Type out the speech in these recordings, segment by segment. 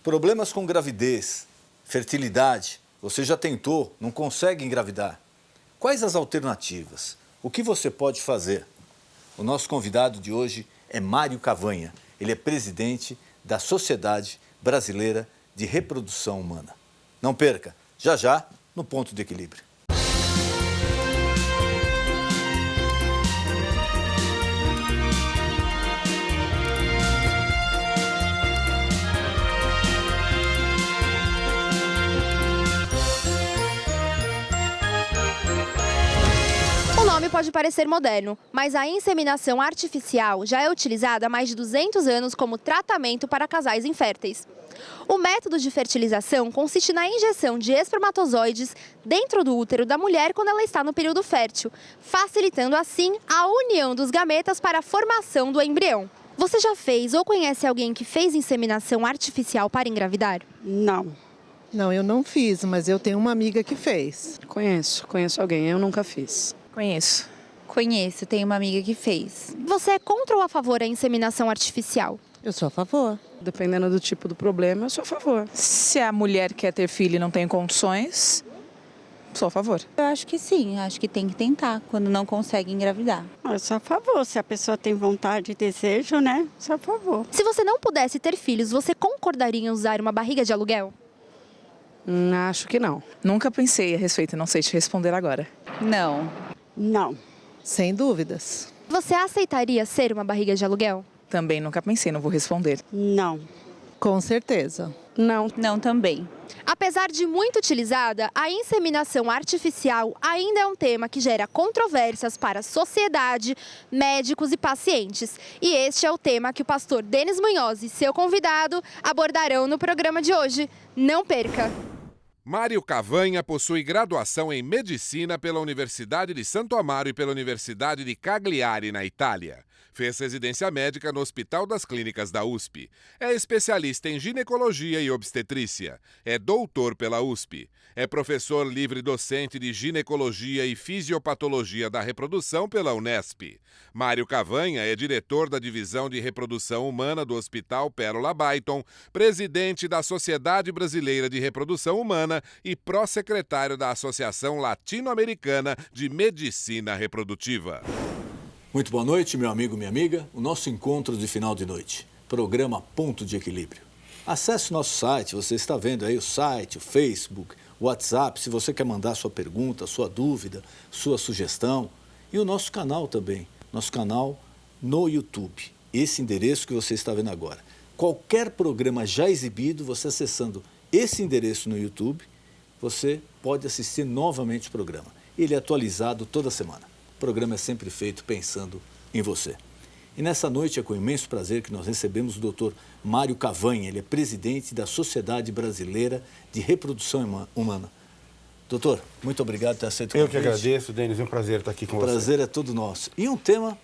Problemas com gravidez, fertilidade. Você já tentou, não consegue engravidar. Quais as alternativas? O que você pode fazer? O nosso convidado de hoje é Mário Cavanha. Ele é presidente da Sociedade Brasileira de Reprodução Humana. Não perca, já já, no Ponto de Equilíbrio. O nome pode parecer moderno, mas a inseminação artificial já é utilizada há mais de 200 anos como tratamento para casais inférteis. O método de fertilização consiste na injeção de espermatozoides dentro do útero da mulher quando ela está no período fértil, facilitando assim a união dos gametas para a formação do embrião. Você já fez ou conhece alguém que fez inseminação artificial para engravidar? Não. Não, eu não fiz, mas eu tenho uma amiga que fez. Conheço alguém, eu nunca fiz. Conheço, tenho uma amiga que fez. Você é contra ou a favor da inseminação artificial? Eu sou a favor. Dependendo do tipo do problema, eu sou a favor. Se a mulher quer ter filho e não tem condições, sou a favor. Eu acho que sim, acho que tem que tentar quando não consegue engravidar. Eu sou a favor, se a pessoa tem vontade e desejo, né? Sou a favor. Se você não pudesse ter filhos, você concordaria em usar uma barriga de aluguel? Acho que não. Nunca pensei a respeito, não sei te responder agora. Não. Não. Sem dúvidas. Você aceitaria ser uma barriga de aluguel? Também nunca pensei, não vou responder. Não. Com certeza. Não também. Apesar de muito utilizada, a inseminação artificial ainda é um tema que gera controvérsias para a sociedade, médicos e pacientes. E este é o tema que o pastor Denis Munhoz e seu convidado abordarão no programa de hoje. Não perca! Mário Cavanha possui graduação em Medicina pela Universidade de Santo Amaro e pela Universidade de Cagliari, na Itália. Fez residência médica no Hospital das Clínicas da USP. É especialista em ginecologia e obstetrícia. É doutor pela USP. É professor livre-docente de ginecologia e fisiopatologia da reprodução pela Unesp. Mário Cavanha é diretor da Divisão de Reprodução Humana do Hospital Pérola Byton, presidente da Sociedade Brasileira de Reprodução Humana e pró-secretário da Associação Latino-Americana de Medicina Reprodutiva. Muito boa noite, meu amigo, minha amiga. O nosso encontro de final de noite. Programa Ponto de Equilíbrio. Acesse o nosso site, você está vendo aí o site, o Facebook, o WhatsApp, se você quer mandar sua pergunta, sua dúvida, sua sugestão. E o nosso canal também, nosso canal no YouTube. Esse endereço que você está vendo agora. Qualquer programa já exibido, você acessando esse endereço no YouTube, você pode assistir novamente o programa. Ele é atualizado toda semana. O programa é sempre feito pensando em você. E nessa noite é com imenso prazer que nós recebemos o Dr. Mário Cavanha. Ele é presidente da Sociedade Brasileira de Reprodução Humana. Doutor, muito obrigado por ter aceito o convite. Eu que agradeço, Denis. É um prazer estar aqui com você. O prazer é todo nosso. E um tema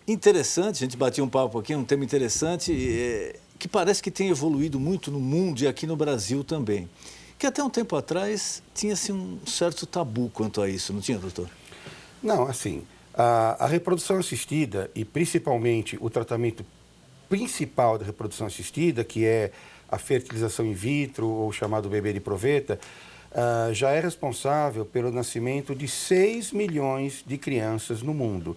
interessante, a gente batia um papo aqui, um tema interessante que parece que tem evoluído muito no mundo e aqui no Brasil também. Que até um tempo atrás tinha-se um certo tabu quanto a isso, não tinha, doutor? Não, assim, a reprodução assistida e principalmente o tratamento principal da reprodução assistida, que é a fertilização in vitro ou chamado bebê de proveta, já é responsável pelo nascimento de 6 milhões de crianças no mundo.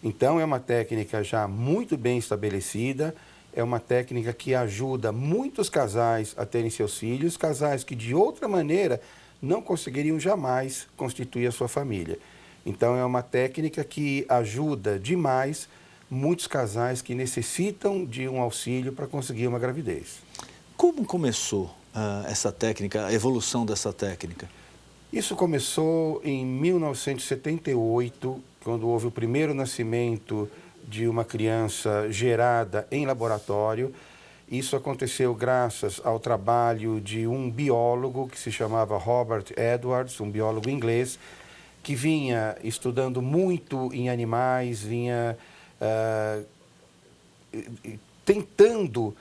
Então, é uma técnica já muito bem estabelecida, é uma técnica que ajuda muitos casais a terem seus filhos, casais que de outra maneira não conseguiriam jamais constituir a sua família. Então, é uma técnica que ajuda demais muitos casais que necessitam de um auxílio para conseguir uma gravidez. Como começou essa técnica, a evolução dessa técnica? Isso começou em 1978, quando houve o primeiro nascimento de uma criança gerada em laboratório. Isso aconteceu graças ao trabalho de um biólogo que se chamava Robert Edwards, um biólogo inglês, que vinha estudando muito em animais, vinha tentando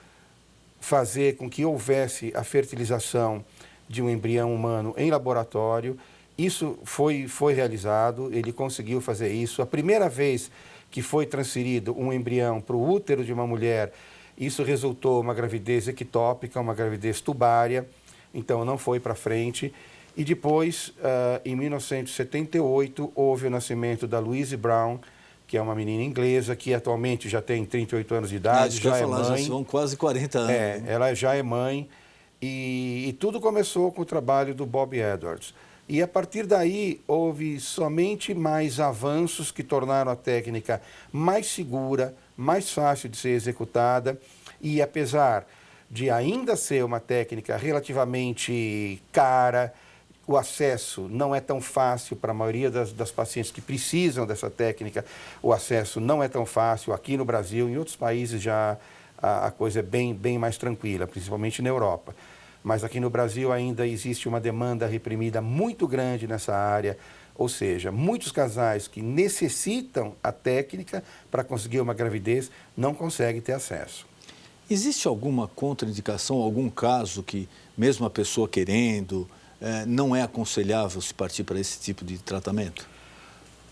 fazer com que houvesse a fertilização de um embrião humano em laboratório. Isso foi realizado, ele conseguiu fazer isso. A primeira vez que foi transferido um embrião para o útero de uma mulher, Isso resultou uma gravidez ectópica, uma gravidez tubária, então não foi para frente. E depois, em 1978, houve o nascimento da Louise Brown, que é uma menina inglesa, que atualmente já tem 38 anos de idade, já é mãe. Já são quase 40 anos. Ela já é mãe. E tudo começou com o trabalho do Bob Edwards. E a partir daí houve somente mais avanços que tornaram a técnica mais segura, mais fácil de ser executada. E apesar de ainda ser uma técnica relativamente cara, o acesso não é tão fácil para a maioria das pacientes que precisam dessa técnica. O acesso não é tão fácil. Aqui no Brasil, em outros países já a coisa é bem mais tranquila, principalmente na Europa. Mas aqui no Brasil ainda existe uma demanda reprimida muito grande nessa área, ou seja, muitos casais que necessitam a técnica para conseguir uma gravidez não conseguem ter acesso. Existe alguma contraindicação, algum caso que, mesmo a pessoa querendo, não é aconselhável se partir para esse tipo de tratamento?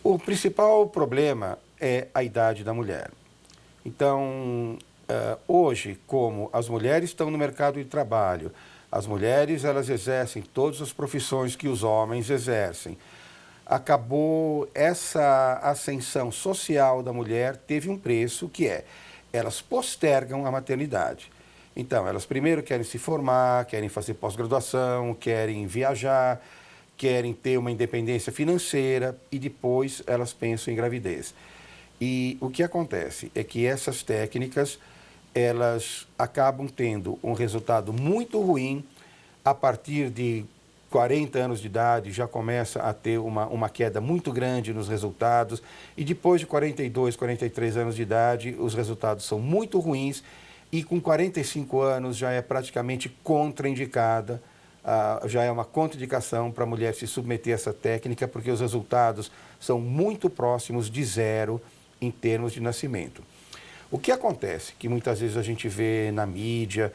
O principal problema é a idade da mulher. Então, hoje, como as mulheres estão no mercado de trabalho, as mulheres elas exercem todas as profissões que os homens exercem. Acabou essa ascensão social da mulher, teve um preço que elas postergam a maternidade. Então, elas primeiro querem se formar, querem fazer pós-graduação, querem viajar, querem ter uma independência financeira e depois elas pensam em gravidez. E o que acontece é que essas técnicas elas acabam tendo um resultado muito ruim. A partir de 40 anos de idade já começa a ter uma queda muito grande nos resultados e depois de 42, 43 anos de idade os resultados são muito ruins e com 45 anos já é praticamente contraindicada, já é uma contraindicação para a mulher se submeter a essa técnica porque os resultados são muito próximos de zero em termos de nascimento. O que acontece, que muitas vezes a gente vê na mídia,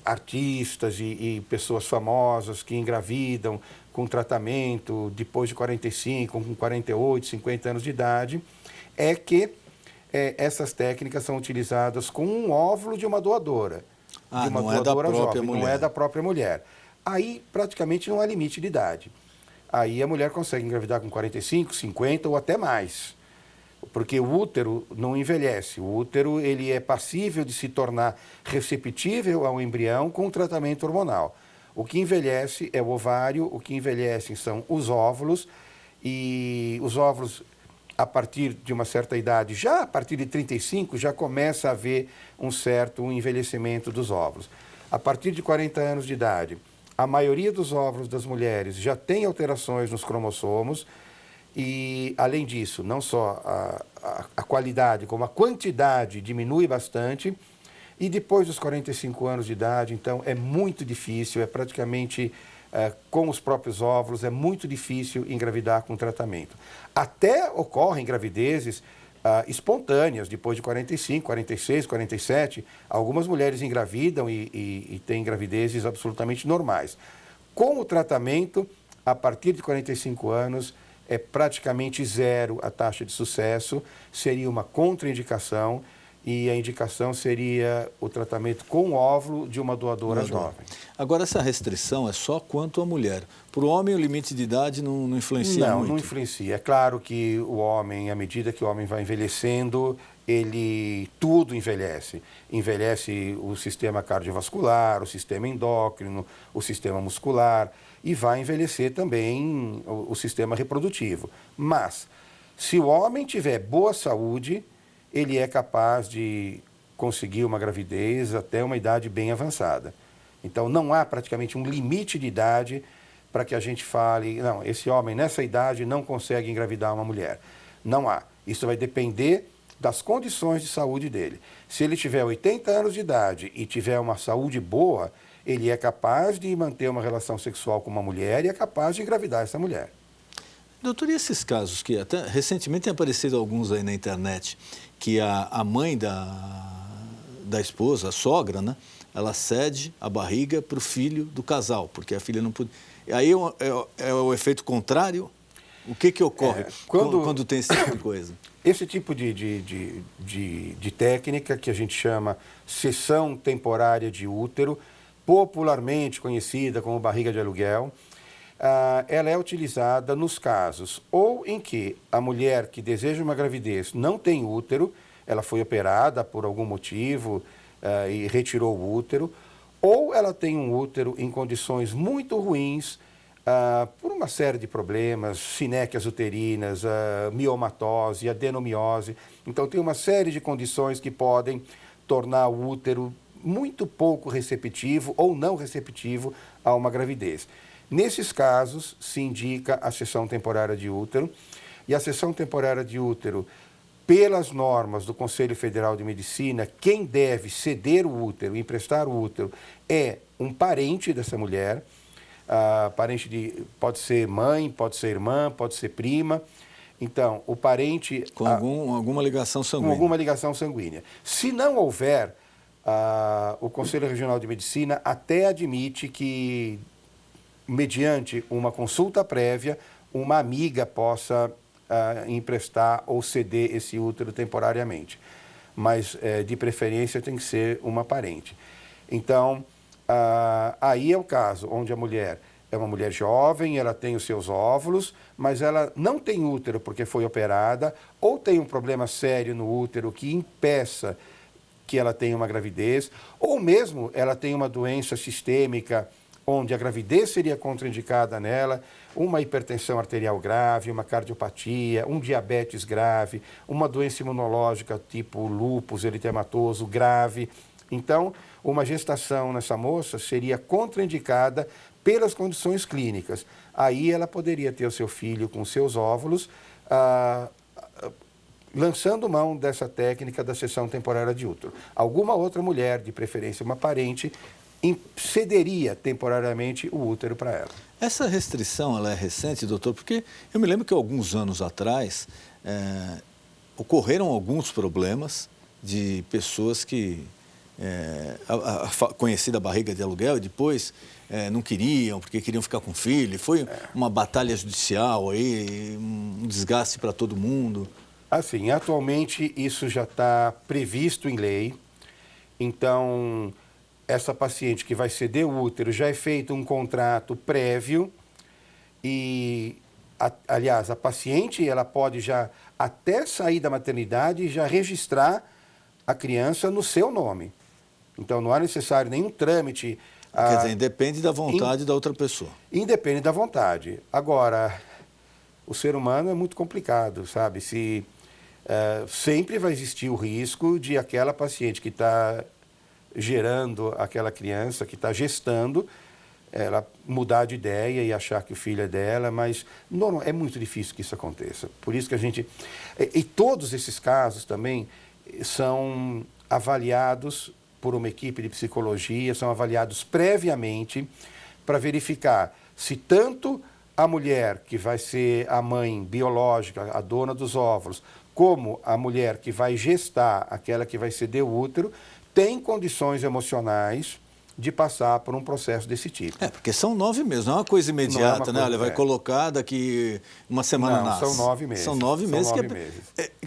artistas e pessoas famosas que engravidam com tratamento depois de 45, com 48, 50 anos de idade, é que essas técnicas são utilizadas com um óvulo de uma doadora. De uma doadora jovem, não é da própria mulher. Aí praticamente não há limite de idade. Aí a mulher consegue engravidar com 45, 50 ou até mais. Porque o útero não envelhece. O útero ele é passível de se tornar receptível ao embrião com o tratamento hormonal. O que envelhece é o ovário, o que envelhecem são os óvulos, e os óvulos, a partir de uma certa idade, já a partir de 35, já começa a haver um certo envelhecimento dos óvulos. A partir de 40 anos de idade, a maioria dos óvulos das mulheres já tem alterações nos cromossomos, e, além disso, não só a qualidade, como a quantidade diminui bastante. E depois dos 45 anos de idade, então, é muito difícil, é praticamente com os próprios óvulos, é muito difícil engravidar com tratamento. Até ocorrem gravidezes espontâneas, depois de 45, 46, 47. Algumas mulheres engravidam e têm gravidezes absolutamente normais. Com o tratamento, a partir de 45 anos, é praticamente zero a taxa de sucesso, seria uma contraindicação e a indicação seria o tratamento com óvulo de uma doadora jovem. Agora, essa restrição é só quanto à mulher. Para o homem, o limite de idade não influencia muito? Não influencia. É claro que o homem, à medida que o homem vai envelhecendo, tudo envelhece. Envelhece o sistema cardiovascular, o sistema endócrino, o sistema muscular e vai envelhecer também o sistema reprodutivo. Mas, se o homem tiver boa saúde, ele é capaz de conseguir uma gravidez até uma idade bem avançada. Então, não há praticamente um limite de idade para que a gente fale, não, esse homem nessa idade não consegue engravidar uma mulher. Não há. Isso vai depender das condições de saúde dele. Se ele tiver 80 anos de idade e tiver uma saúde boa, ele é capaz de manter uma relação sexual com uma mulher e é capaz de engravidar essa mulher. Doutor, e esses casos que até recentemente tem aparecido alguns aí na internet, que a mãe da esposa, a sogra, né, ela cede a barriga para o filho do casal, porque a filha não podia. Aí é o efeito contrário? O que ocorre quando tem esse tipo de coisa? Esse tipo de técnica, que a gente chama cessão temporária de útero, popularmente conhecida como barriga de aluguel, ela é utilizada nos casos ou em que a mulher que deseja uma gravidez não tem útero, ela foi operada por algum motivo e retirou o útero, ou ela tem um útero em condições muito ruins, por uma série de problemas, sinéquias uterinas, miomatose, adenomiose. Então, tem uma série de condições que podem tornar o útero muito pouco receptivo ou não receptivo a uma gravidez. Nesses casos, se indica a cessão temporária de útero, e a cessão temporária de útero, pelas normas do Conselho Federal de Medicina, quem deve ceder o útero, emprestar o útero, é um parente dessa mulher. Pode ser mãe, pode ser irmã, pode ser prima. Então, o parente... Com alguma ligação sanguínea. Com alguma ligação sanguínea. Se não houver, o Conselho Regional de Medicina até admite que, mediante uma consulta prévia, uma amiga possa emprestar ou ceder esse útero temporariamente. Mas, de preferência, tem que ser uma parente. Então, aí é o caso onde a mulher é uma mulher jovem, ela tem os seus óvulos, mas ela não tem útero porque foi operada, ou tem um problema sério no útero que impeça que ela tenha uma gravidez, ou mesmo ela tem uma doença sistêmica onde a gravidez seria contraindicada nela, uma hipertensão arterial grave, uma cardiopatia, um diabetes grave, uma doença imunológica tipo lúpus eritematoso grave. Então, uma gestação nessa moça seria contraindicada pelas condições clínicas. Aí ela poderia ter o seu filho com seus óvulos, lançando mão dessa técnica da cessão temporária de útero. Alguma outra mulher, de preferência uma parente, cederia temporariamente o útero para ela. Essa restrição ela é recente, doutor, porque eu me lembro que alguns anos atrás ocorreram alguns problemas de pessoas que a conhecida barriga de aluguel e depois não queriam, porque queriam ficar com filho. Foi uma batalha judicial aí, um desgaste para todo mundo. Assim, atualmente isso já está previsto em lei. Então, essa paciente que vai ceder o útero já é feito um contrato prévio e, aliás, a paciente ela pode já até sair da maternidade já registrar a criança no seu nome. Então, não é necessário nenhum trâmite. Quer dizer, independe da vontade da outra pessoa. Independe da vontade. Agora, o ser humano é muito complicado, sabe? Sempre vai existir o risco de aquela paciente que está gerando aquela criança, que está gestando, ela mudar de ideia e achar que o filho é dela, mas não, é muito difícil que isso aconteça. Por isso que a gente... E todos esses casos também são avaliados por uma equipe de psicologia, são avaliados previamente para verificar se tanto a mulher que vai ser a mãe biológica, a dona dos óvulos, como a mulher que vai gestar, aquela que vai ceder o útero, tem condições emocionais de passar por um processo desse tipo. Porque são 9 meses, não é uma coisa imediata, né? Olha, vai colocar daqui uma semana nasce. São 9 meses. São 9 meses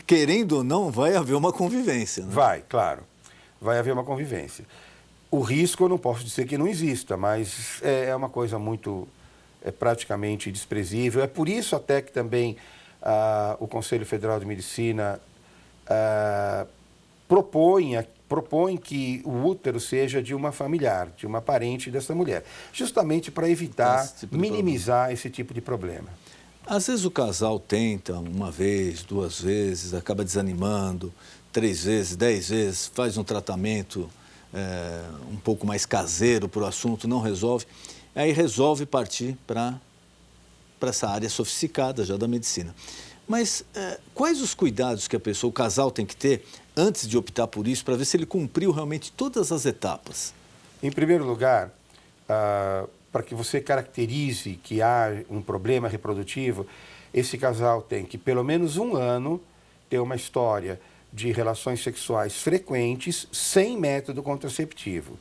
querendo ou não, vai haver uma convivência, né? Vai, claro. Vai haver uma convivência. O risco eu não posso dizer que não exista, mas é uma coisa muito, praticamente desprezível. É por isso até que também o Conselho Federal de Medicina propõe que o útero seja de uma familiar, de uma parente dessa mulher, justamente para evitar, minimizar esse tipo de problema. Às vezes o casal tenta uma vez, 2 vezes, acaba desanimando, 3 vezes, 10 vezes, faz um tratamento um pouco mais caseiro para o assunto, não resolve, aí resolve partir para essa área sofisticada já da medicina. Mas quais os cuidados que o casal tem que ter antes de optar por isso, para ver se ele cumpriu realmente todas as etapas? Em primeiro lugar, para que você caracterize que há um problema reprodutivo, esse casal tem que, pelo menos 1 ano, ter uma história de relações sexuais frequentes sem método contraceptivo.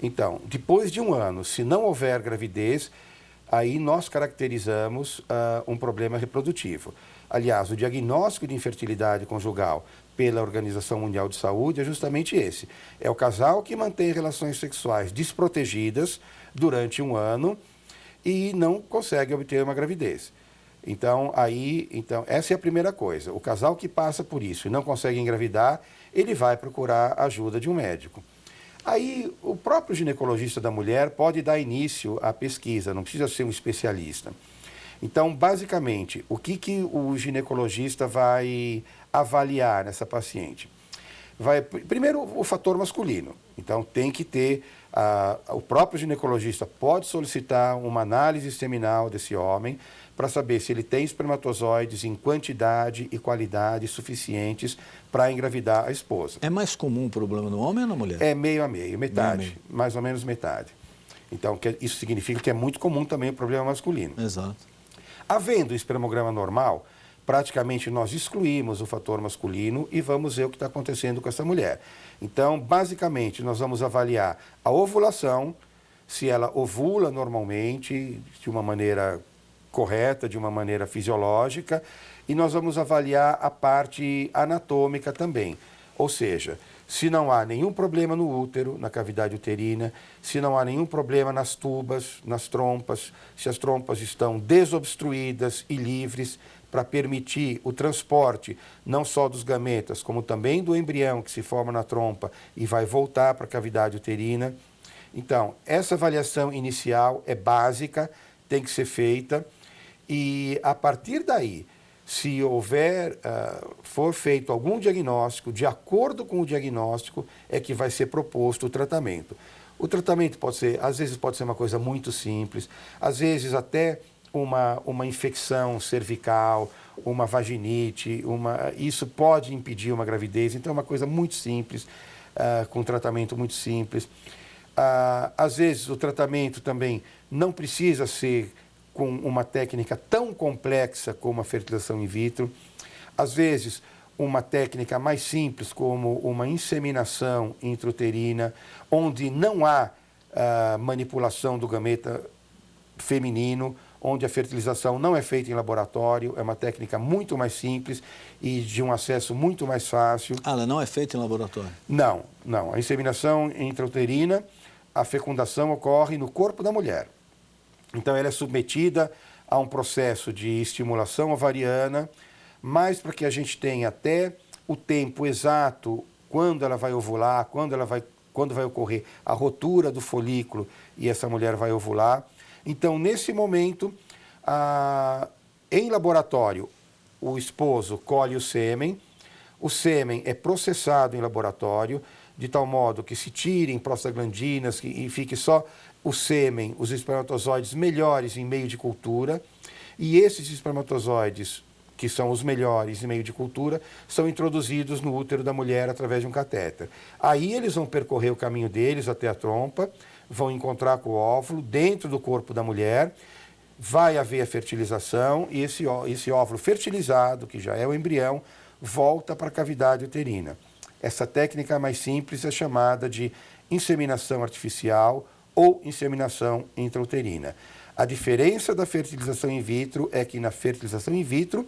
Então, depois de 1 ano, se não houver gravidez, aí nós caracterizamos um problema reprodutivo. Aliás, o diagnóstico de infertilidade conjugal pela Organização Mundial de Saúde é justamente esse. É o casal que mantém relações sexuais desprotegidas durante um ano e não consegue obter uma gravidez. Então, essa é a primeira coisa. O casal que passa por isso e não consegue engravidar, ele vai procurar a ajuda de um médico. Aí, o próprio ginecologista da mulher pode dar início à pesquisa, não precisa ser um especialista. Então, basicamente, o que o ginecologista vai avaliar nessa paciente? Primeiro, o fator masculino. Então, tem que ter, o próprio ginecologista pode solicitar uma análise seminal desse homem para saber se ele tem espermatozoides em quantidade e qualidade suficientes para engravidar a esposa. É mais comum o problema no homem ou na mulher? É meio a meio, metade, Meio a meio. mais ou menos metade. Então, isso significa que é muito comum também o problema masculino. Exato. Havendo espermograma normal, praticamente nós excluímos o fator masculino e vamos ver o que está acontecendo com essa mulher. Então, basicamente, nós vamos avaliar a ovulação, se ela ovula normalmente, de uma maneira correta, de uma maneira fisiológica, e nós vamos avaliar a parte anatômica também. Ou seja, se não há nenhum problema no útero, na cavidade uterina, se não há nenhum problema nas tubas, nas trompas, se as trompas estão desobstruídas e livres para permitir o transporte não só dos gametas, como também do embrião que se forma na trompa e vai voltar para a cavidade uterina. Então, essa avaliação inicial é básica, tem que ser feita e a partir daí, se for feito algum diagnóstico, de acordo com o diagnóstico, é que vai ser proposto o tratamento. O tratamento às vezes pode ser uma coisa muito simples, às vezes até uma infecção cervical, uma vaginite, isso pode impedir uma gravidez, então é uma coisa muito simples, com um tratamento muito simples. Às vezes o tratamento também não precisa ser com uma técnica tão complexa como a fertilização in vitro. Às vezes, uma técnica mais simples, como uma inseminação intrauterina, onde não há manipulação do gameta feminino, onde a fertilização não é feita em laboratório, é uma técnica muito mais simples e de um acesso muito mais fácil. Ela não é feita em laboratório? Não. A inseminação intrauterina, a fecundação ocorre no corpo da mulher. Então, ela é submetida a um processo de estimulação ovariana, mas para que a gente tenha até o tempo exato, quando ela vai ovular, quando vai ocorrer a rotura do folículo e essa mulher vai ovular. Então, nesse momento, em laboratório, o esposo colhe o sêmen é processado em laboratório, de tal modo que se tirem prostaglandinas e fique só o sêmen, os espermatozoides melhores em meio de cultura, e esses espermatozoides, que são os melhores em meio de cultura, são introduzidos no útero da mulher através de um catéter. Aí eles vão percorrer o caminho deles até a trompa, vão encontrar com o óvulo dentro do corpo da mulher, vai haver a fertilização e esse óvulo fertilizado, que já é o embrião, volta para a cavidade uterina. Essa técnica mais simples é chamada de inseminação artificial ou inseminação intrauterina. A diferença da fertilização in vitro é que na fertilização in vitro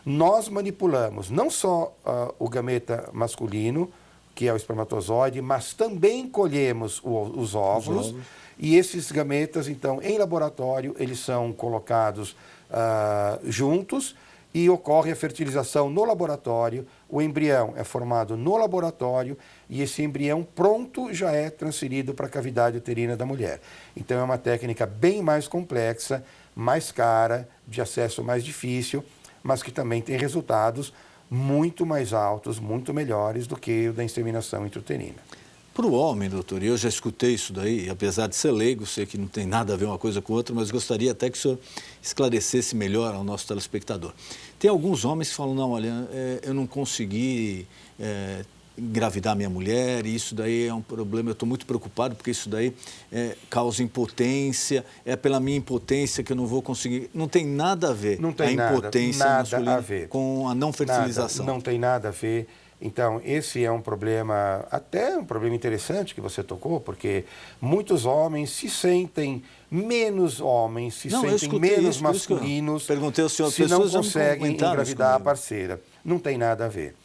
nós manipulamos não só o gameta masculino, que é o espermatozoide, mas também colhemos os óvulos. E esses gametas, então, em laboratório, eles são colocados juntos e ocorre a fertilização no laboratório. O embrião é formado no laboratório e esse embrião pronto já é transferido para a cavidade uterina da mulher. Então é uma técnica bem mais complexa, mais cara, de acesso mais difícil, mas que também tem resultados muito mais altos, muito melhores do que o da inseminação intrauterina. Para o homem, doutor, e eu já escutei isso daí, apesar de ser leigo, sei que não tem nada a ver uma coisa com outra, mas gostaria até que o senhor esclarecesse melhor ao nosso telespectador. Tem alguns homens que falam, não, olha, eu não consegui engravidar minha mulher, e isso daí é um problema, eu estou muito preocupado porque isso daí causa impotência, é pela minha impotência que eu não vou conseguir. Não tem nada a ver não tem a impotência nada masculina a ver. com a não fertilização. Não tem nada a ver. Então, esse é um problema, até um problema interessante que você tocou, porque muitos homens se sentem menos homens, se sentem menos masculinos, perguntei ao senhor, se não conseguem engravidar a parceira. Não tem nada a ver.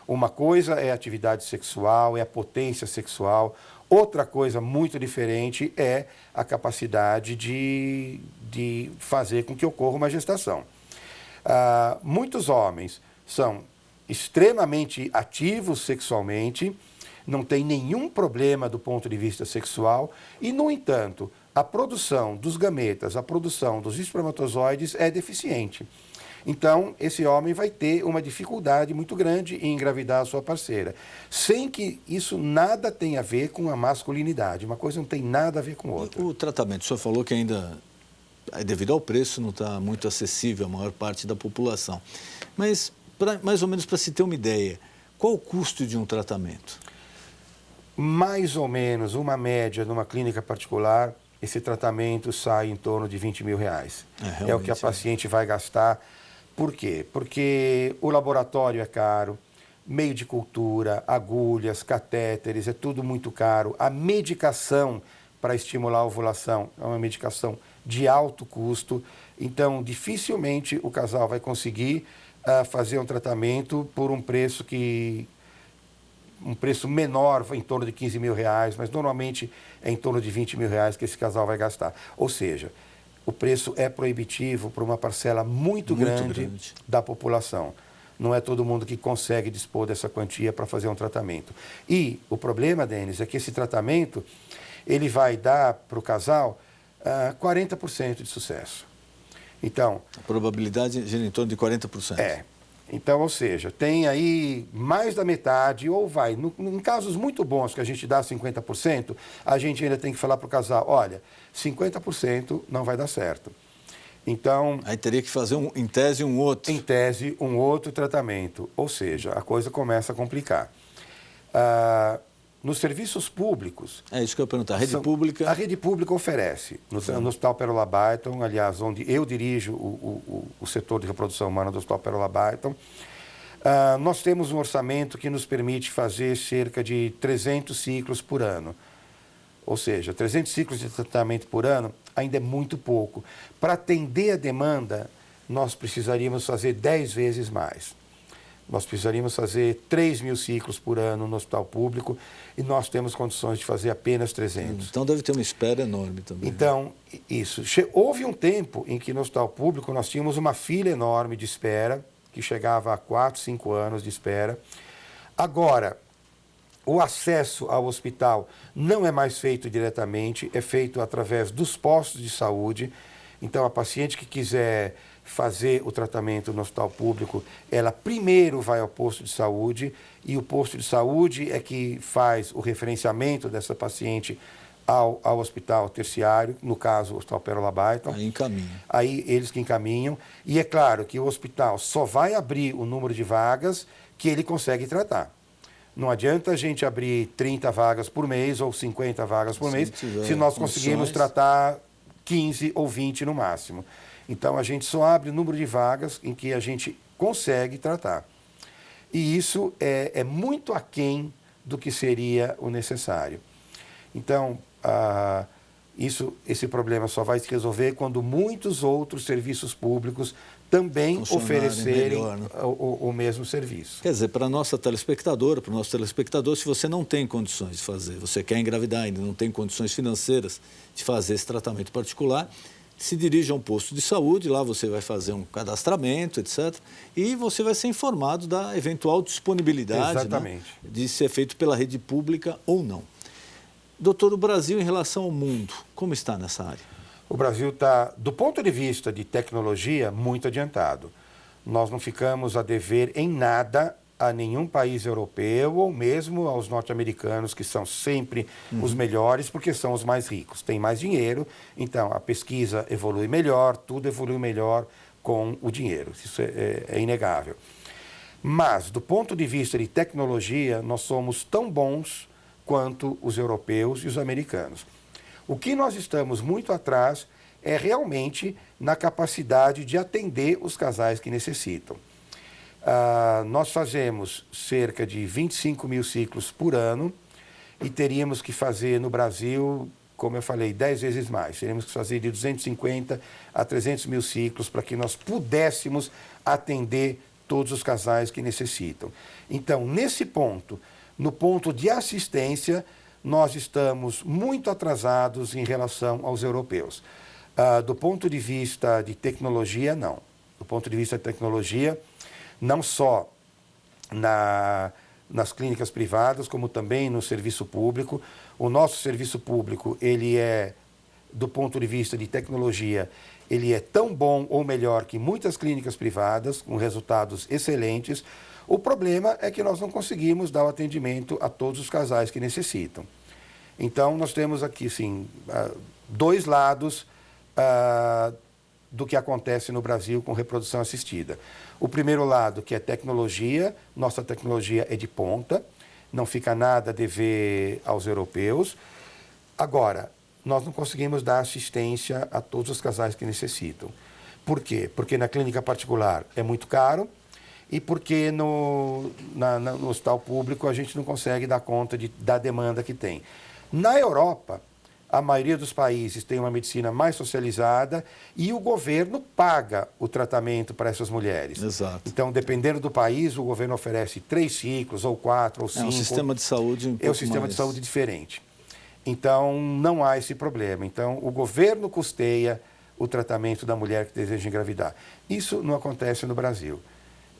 Uma coisa é a atividade sexual, é a potência sexual. Outra coisa muito diferente é a capacidade de fazer com que ocorra uma gestação. Muitos homens são extremamente ativos sexualmente, não tem nenhum problema do ponto de vista sexual e, no entanto, a produção dos gametas, a produção dos espermatozoides é deficiente. Então, esse homem vai ter uma dificuldade muito grande em engravidar a sua parceira, sem que isso nada tenha a ver com a masculinidade. Uma coisa não tem nada a ver com outra. O tratamento, o senhor falou que ainda, devido ao preço, não está muito acessível à maior parte da população. Mas, mais ou menos para se ter uma ideia, qual o custo de um tratamento? Mais ou menos, uma média numa clínica particular, esse tratamento sai em torno de R$20.000. É o que a paciente vai gastar. Por quê? Porque o laboratório é caro, meio de cultura, agulhas, catéteres, é tudo muito caro. A medicação para estimular a ovulação é uma medicação de alto custo. Então, dificilmente o casal vai conseguir fazer um tratamento por um preço menor, em torno de R$15.000, mas normalmente é em torno de R$20.000 que esse casal vai gastar. Ou seja, o preço é proibitivo para uma parcela muito grande da população. Não é todo mundo que consegue dispor dessa quantia para fazer um tratamento. E o problema, Denis, é que esse tratamento ele vai dar para o casal 40% de sucesso. Então, a probabilidade gira em torno de 40%. Então, ou seja, tem aí mais da metade, ou vai, em casos muito bons que a gente dá 50%, a gente ainda tem que falar para o casal, olha, 50% não vai dar certo. Então... Aí teria que fazer, em tese, um outro. Em tese, um outro tratamento. Ou seja, a coisa começa a complicar. Nos serviços públicos... É isso que eu ia perguntar. A rede pública... A rede pública oferece. No Hospital Pérola Barton, aliás, onde eu dirijo o setor de reprodução humana do Hospital Pérola Barton, nós temos um orçamento que nos permite fazer cerca de 300 ciclos por ano. Ou seja, 300 ciclos de tratamento por ano ainda é muito pouco. Para atender a demanda, nós precisaríamos fazer 10 vezes mais. Nós precisaríamos fazer 3.000 ciclos por ano no hospital público e nós temos condições de fazer apenas 300. Então deve ter uma espera enorme também. Então, isso. Houve um tempo em que no hospital público nós tínhamos uma fila enorme de espera, que chegava a 4, 5 anos de espera. Agora, o acesso ao hospital não é mais feito diretamente, é feito através dos postos de saúde. Então, a paciente que quiser fazer o tratamento no hospital público, ela primeiro vai ao posto de saúde e o posto de saúde é que faz o referenciamento dessa paciente ao hospital terciário, no caso o Hospital Pérola Barton. Aí encaminha. Aí eles que encaminham. E é claro que o hospital só vai abrir o número de vagas que ele consegue tratar. Não adianta a gente abrir 30 vagas por mês ou 50 vagas por mês se nós conseguirmos tratar 15 ou 20 no máximo. Então, a gente só abre o número de vagas em que a gente consegue tratar. E isso é muito aquém do que seria o necessário. Então, esse problema só vai se resolver quando muitos outros serviços públicos também oferecerem melhor, né? o mesmo serviço. Quer dizer, para a nossa telespectadora, para o nosso telespectador, se você não tem condições de fazer, você quer engravidar ainda, não tem condições financeiras de fazer esse tratamento particular, se dirige a um posto de saúde, lá você vai fazer um cadastramento, etc. E você vai ser informado da eventual disponibilidade, né, de ser feito pela rede pública ou não. Doutor, o Brasil em relação ao mundo, como está nessa área? O Brasil está, do ponto de vista de tecnologia, muito adiantado. Nós não ficamos a dever em nada a nenhum país europeu ou mesmo aos norte-americanos, que são sempre os melhores, porque são os mais ricos. Tem mais dinheiro, então a pesquisa evolui melhor, tudo evolui melhor com o dinheiro. Isso é inegável. Mas, do ponto de vista de tecnologia, nós somos tão bons quanto os europeus e os americanos. O que nós estamos muito atrás é realmente na capacidade de atender os casais que necessitam. Nós fazemos cerca de 25 mil ciclos por ano e teríamos que fazer no Brasil, como eu falei, 10 vezes mais. Teríamos que fazer de 250 a 300 mil ciclos para que nós pudéssemos atender todos os casais que necessitam. Então, nesse ponto, no ponto de assistência, nós estamos muito atrasados em relação aos europeus. Do ponto de vista de tecnologia, não. Do ponto de vista de tecnologia, não só nas clínicas privadas, como também no serviço público. O nosso serviço público, ele é, do ponto de vista de tecnologia, ele é tão bom ou melhor que muitas clínicas privadas, com resultados excelentes. O problema é que nós não conseguimos dar o atendimento a todos os casais que necessitam. Então, nós temos aqui, sim, dois lados do que acontece no Brasil com reprodução assistida. O primeiro lado, que é tecnologia, nossa tecnologia é de ponta, não fica nada a dever aos europeus. Agora, nós não conseguimos dar assistência a todos os casais que necessitam. Por quê? Porque na clínica particular é muito caro e porque no hospital público a gente não consegue dar conta da demanda que tem. Na Europa, a maioria dos países tem uma medicina mais socializada e o governo paga o tratamento para essas mulheres. Exato. Então, dependendo do país, o governo oferece 3 ciclos, ou 4, ou 5. É um sistema de saúde É um sistema de saúde diferente. Então, não há esse problema. Então, o governo custeia o tratamento da mulher que deseja engravidar. Isso não acontece no Brasil.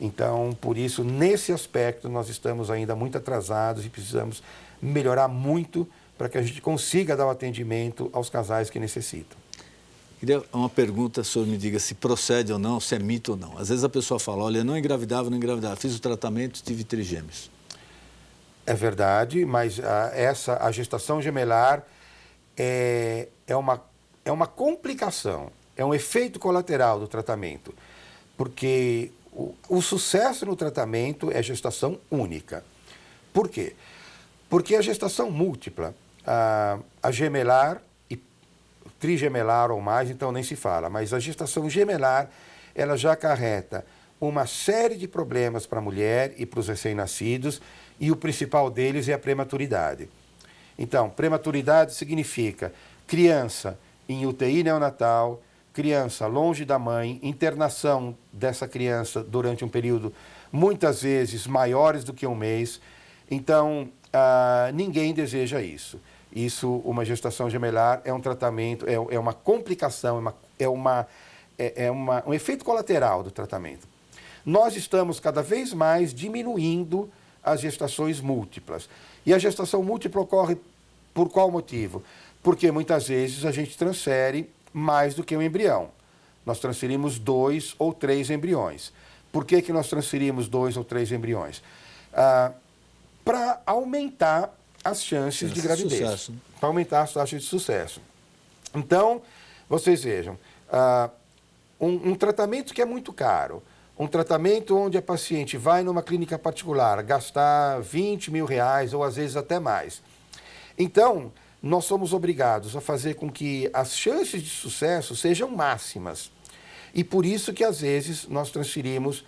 Então, por isso, nesse aspecto, nós estamos ainda muito atrasados e precisamos melhorar muito para que a gente consiga dar o atendimento aos casais que necessitam. Queria uma pergunta, o senhor me diga se procede ou não, se é mito ou não. Às vezes a pessoa fala, olha, não engravidava, fiz o tratamento, tive trigêmeos. É verdade, mas a gestação gemelar é uma complicação, é um efeito colateral do tratamento, porque o sucesso no tratamento é gestação única. Por quê? Porque a gestação múltipla, a gemelar e trigemelar ou mais, então nem se fala, mas a gestação gemelar, ela já acarreta uma série de problemas para a mulher e para os recém-nascidos, e o principal deles é a prematuridade. Então, prematuridade significa criança em UTI neonatal, criança longe da mãe, internação dessa criança durante um período muitas vezes maiores do que um mês. Então, ninguém deseja isso. Isso, uma gestação gemelar, é um tratamento, é uma complicação, um efeito colateral do tratamento. Nós estamos cada vez mais diminuindo as gestações múltiplas. E a gestação múltipla ocorre por qual motivo? Porque muitas vezes a gente transfere mais do que um embrião. Nós transferimos 2 ou 3 embriões. Por que nós transferimos 2 ou 3 embriões? Para aumentar as chances de gravidez. Para aumentar as taxas de sucesso. Então, vocês vejam, um tratamento que é muito caro, um tratamento onde a paciente vai numa clínica particular gastar 20 mil reais ou às vezes até mais. Então, nós somos obrigados a fazer com que as chances de sucesso sejam máximas. E por isso que às vezes nós transferimos,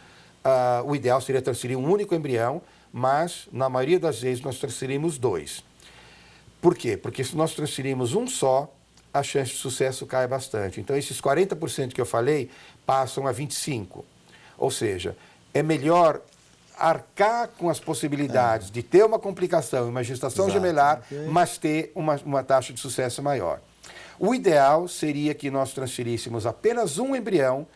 o ideal seria transferir um único embrião, mas na maioria das vezes nós transferimos 2. Por quê? Porque se nós transferimos um só, a chance de sucesso cai bastante. Então esses 40% que eu falei passam a 25%. Ou seja, é melhor arcar com as possibilidades de ter uma complicação e uma gestação gemelar, mas ter uma taxa de sucesso maior. O ideal seria que nós transferíssemos apenas um embrião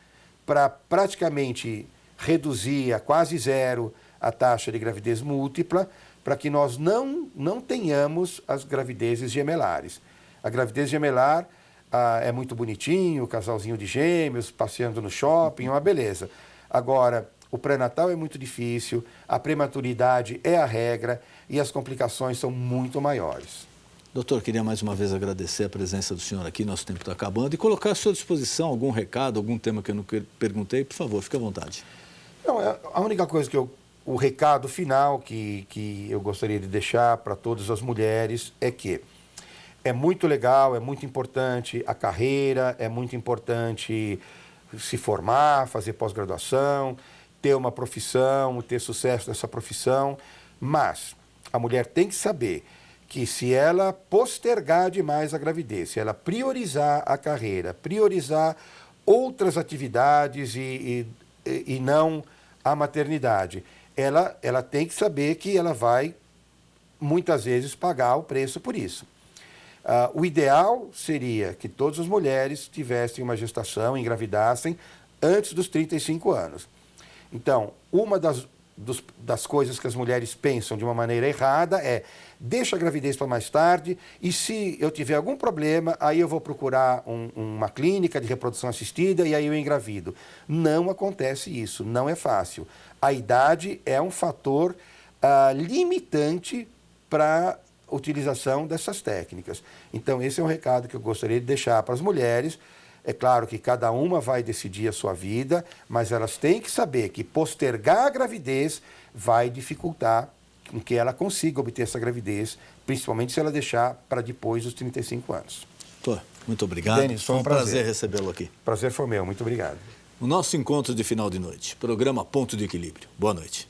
para praticamente reduzir a quase zero a taxa de gravidez múltipla, para que nós não tenhamos as gravidezes gemelares. A gravidez gemelar é muito bonitinho, o casalzinho de gêmeos, passeando no shopping, é uma beleza. Agora, o pré-natal é muito difícil, a prematuridade é a regra e as complicações são muito maiores. Doutor, queria mais uma vez agradecer a presença do senhor aqui, nosso tempo está acabando, e colocar à sua disposição algum recado, algum tema que eu não perguntei, por favor, fique à vontade. Não, a única coisa o recado final que eu gostaria de deixar para todas as mulheres é que é muito legal, é muito importante a carreira, é muito importante se formar, fazer pós-graduação, ter uma profissão, ter sucesso nessa profissão, mas a mulher tem que saber que se ela postergar demais a gravidez, se ela priorizar a carreira, priorizar outras atividades e não a maternidade, ela tem que saber que ela vai, muitas vezes, pagar o preço por isso. O ideal seria que todas as mulheres tivessem uma gestação, engravidassem antes dos 35 anos. Então, uma das coisas que as mulheres pensam de uma maneira errada é: deixa a gravidez para mais tarde e se eu tiver algum problema, aí eu vou procurar uma clínica de reprodução assistida e aí eu engravido. Não acontece isso, não é fácil. A idade é um fator limitante para a utilização dessas técnicas. Então, esse é um recado que eu gostaria de deixar para as mulheres. É claro que cada uma vai decidir a sua vida, mas elas têm que saber que postergar a gravidez vai dificultar com que ela consiga obter essa gravidez, principalmente se ela deixar para depois dos 35 anos. Doutor, muito obrigado. Denis, foi um prazer recebê-lo aqui. Prazer foi meu, muito obrigado. O nosso encontro de final de noite, programa Ponto de Equilíbrio. Boa noite.